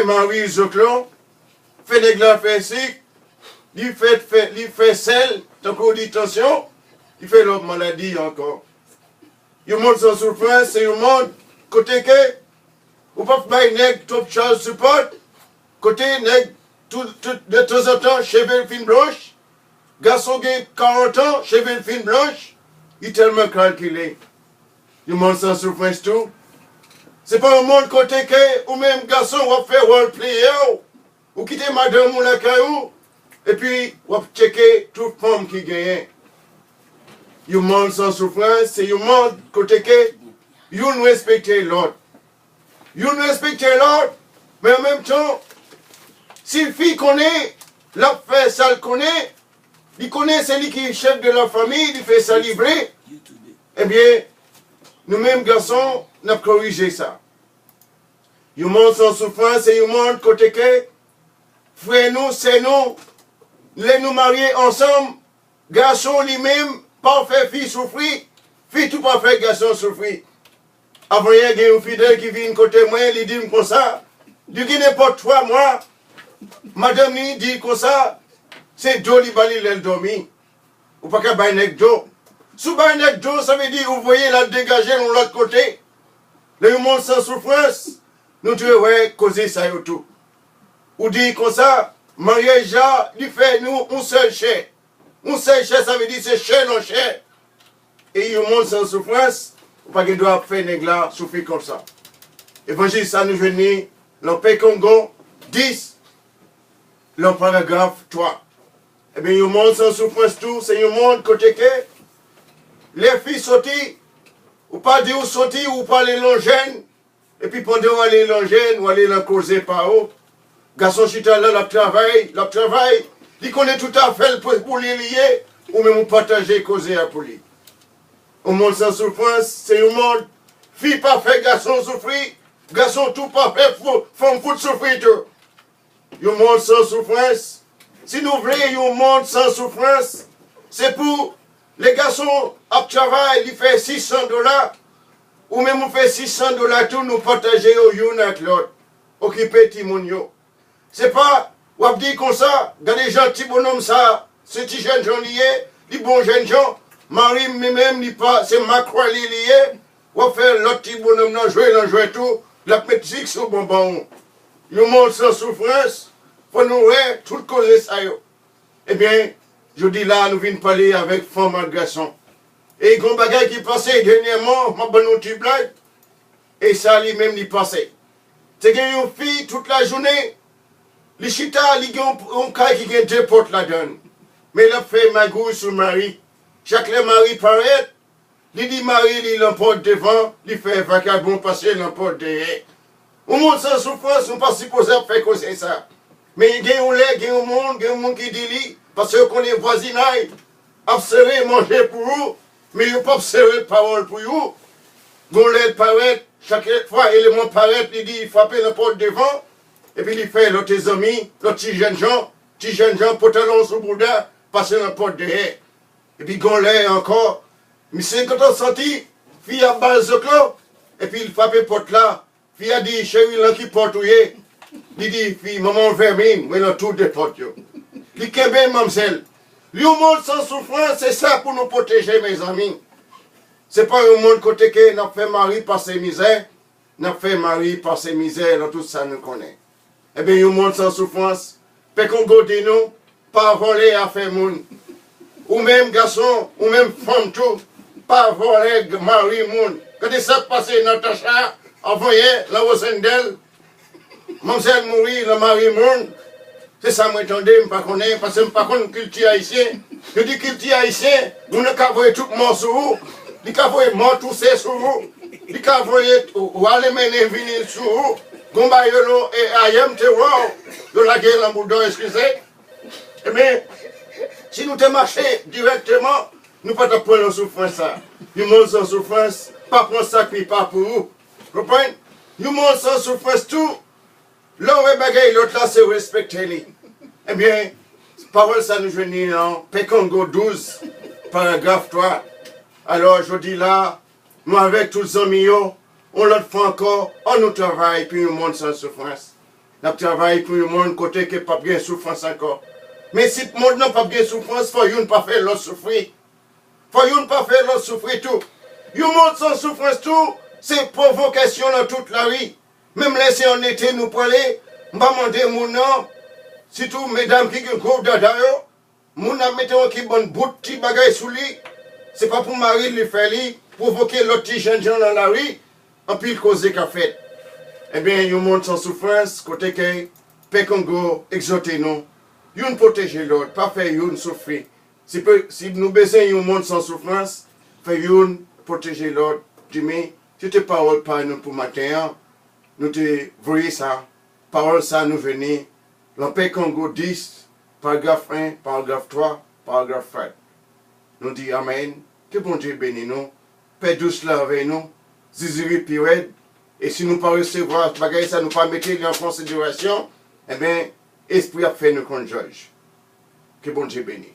Marie Zoclon, fait des glands fait sick, il fait sel, tant qu'on dit tension, il fait l'autre maladie encore. Il monte sans souffrance, c'est un monde, côté que, ou pas faire nègre, top Charles support, côté nègre, de temps en temps, cheveux fin blanche, garçon qui 40 ans, cheveux fin blanche, il est tellement calculé. Il monte sans souffrance tout. C'est pas un monde côté que, ou même garçon, va faire roleplay, ou quitter madame ou la caillou, et puis, on va checker toute femme qui gagne. You monde sans souffrance, c'est you monde côté que you ne respectez l'autre. You ne respectez l'autre, mais en même temps, si le fille connaît, l'a fait ça le connaît, il connaît celui qui est chef de la famille, il fait ça livrer, eh bien, nous-mêmes garçons, nous avons corrigé ça. You monde sans souffrance, c'est you monde côté que, frère nous, c'est nous, nous marier ensemble, garçon lui-même, parfait fille souffrir, fille tout parfait garçon souffrir. Avant hier, il y a un fidèle qui vient côté moi, il dit comme ça, il dit n'importe 3 mois, madame lui dit comme ça, c'est Joe qui bali l'elle dormi. Ou pas qu'à baïnek Joe. Sous baïnek Joe, ça veut dire, vous voyez la dégager de l'autre côté. Le monde sans souffrance, nous devons causer ça et tout. Ou dit comme ça, mariage, il fait nous un seul chair. Un seul chair, ça veut dire c'est chair non chair. Et il monde sans souffrance, pas qu'il doit faire négla souffrir comme ça. Évangile, ça nous venir, le Pays Congo 10, le paragraphe 3. Eh bien, il monde sans souffrance tout, c'est un monde côté que les filles sorties, ou pas dire où sortir, ou pas les longènes, et puis pendant qu'on aller longènes, ou aller la causer par eux. Garçon chita là, le travail, il connaît tout à fait pour les lier, ou même partager, causer pour lui. Au monde sans souffrance, c'est un monde, fille parfait, garçon souffrir, garçon tout parfait, femme fout souffrir tout. Un monde sans souffrance, si nous voulons un monde sans souffrance, c'est pour les garçons à travail, ils font $600, ou même on fait $600 tout, nous partager au une avec l'autre, occuper Timonio. C'est pas, on dit comme ça, dans les gens, petits bonhommes, ça, ce petit jeune gens liés, les bons jeunes gens, Marie, même, c'est ma croix liée, on va faire l'autre petit bonhomme, jouer tout, la petite sur bonbon. Le monde sans souffrance, pour nous, tout causer ça. Eh bien, je dis là, nous venons parler avec femme et garçon. Et il y a un bagage qui passait dernièrement, ma bonne petite blague, et ça lui-même lui passait. C'est qu'il y a une fille toute la journée, les chita, il y a un cas qui a 2 portes là-dedans. Mais il a fait magouille sur Marie. Chaque mari paraît, il dit Marie, il l'emporte devant, il fait vagabond passer, l'emporte derrière. Au monde sans souffrance, on ne pas supposé faire cause ça. Mais il y a un monde qui dit lui, parce qu'on est voisinage, observer, manger pour vous, mais il ne pas observer parole pour vous. On l'aide paraît, chaque fois, l'élément paraît, il dit, il frappe la porte devant, et puis il fait l'autre amis, l'autre petit jeune gens, pantalon sous bouddha, passer la porte derrière. Et puis on l'aide encore, mais c'est quand on sentit, fille à base de clos, et puis il frappe la porte là, fille a dit, chérie, là qui porte où est, il dit, fille, maman vermine, mais là tout des portes. Il kembe mamselle. Le monde sans souffrance, c'est ça pour nous protéger, mes amis. C'est pas un monde côté que n'a fait mari par ses misères, n'a fait mari par ses misères, dans tout ça nous connaît. Eh bien, un monde sans souffrance, peut qu'on go dit nous, pas voler à faire monde. Ou même garçon, ou même femme tout, pas voler mari monde. Quand ça passe Natacha, envoyé la Rosendel, mamselle mourit, le mari monde. C'est ça, moi, attendez, je ne connais pas, parce que je ne connais pas culture haïtienne. Je dis culture haïtienne, nous ne pouvons pas tout mort sur vous, nous ne pouvons pas mort tout ça sur vous, nous ne pouvons pas aller mener venir sur vous, Gomba Yolo et Ayam Terror, de la guerre en boudon, excusez. Eh bien, si nous te marchons directement, nous ne pouvons pas prendre souffrance ça. Nous monde sans souffrance, pas prendre ça qui pas pour vous. Vous comprenez? Nous monde sans souffrance tout. L'autre bagaille, l'autre là, c'est respecter lui. Eh bien, parole ça nous venait dans Pécongo 12, paragraphe 3. Alors, je dis là, nous avec tous les amis, on l'autre fois encore, on nous travaille, puis nous monte sans souffrance. Nous travaillons pour le monde côté que pas bien souffrance encore. Mais si le monde n'a pas bien souffrance, il faut pas faire l'autre souffrir. Il faut pas faire l'autre souffrir tout. Le monde sans souffrance tout, c'est provocation dans toute la vie. Même laisser en été nous parler, je vais demander mon nom, surtout mesdames qui ont un gros dada, mon nom mettez qui bon bout de petit bagage sous lui. C'est pas pour Marie le faire lui, provoquer l'autre petit jeune gens dans la rue, en pile causer qu'a fait. Eh bien, le monde sans souffrance, côté que, Père Congo, exhortez nous. Yon protéger l'autre, pas faire yon souffrir. Si nous baissons un monde sans souffrance, faire yon protéger l'autre. Jimmy, si tes paroles par nous pour matin, nous te voyez ça, parole ça nous venir. L'Empire Congo 10, paragraphe 1, paragraphe 3, paragraphe 5. Nous dit Amen, que bon Dieu bénisse nous, Père douce là avec nous, Ziziri Pired, et si nous ne pas recevoir ce bagage, ça nous pas mettre en considération, eh bien, Esprit a fait nous qu'on juge. Que bon Dieu bénisse.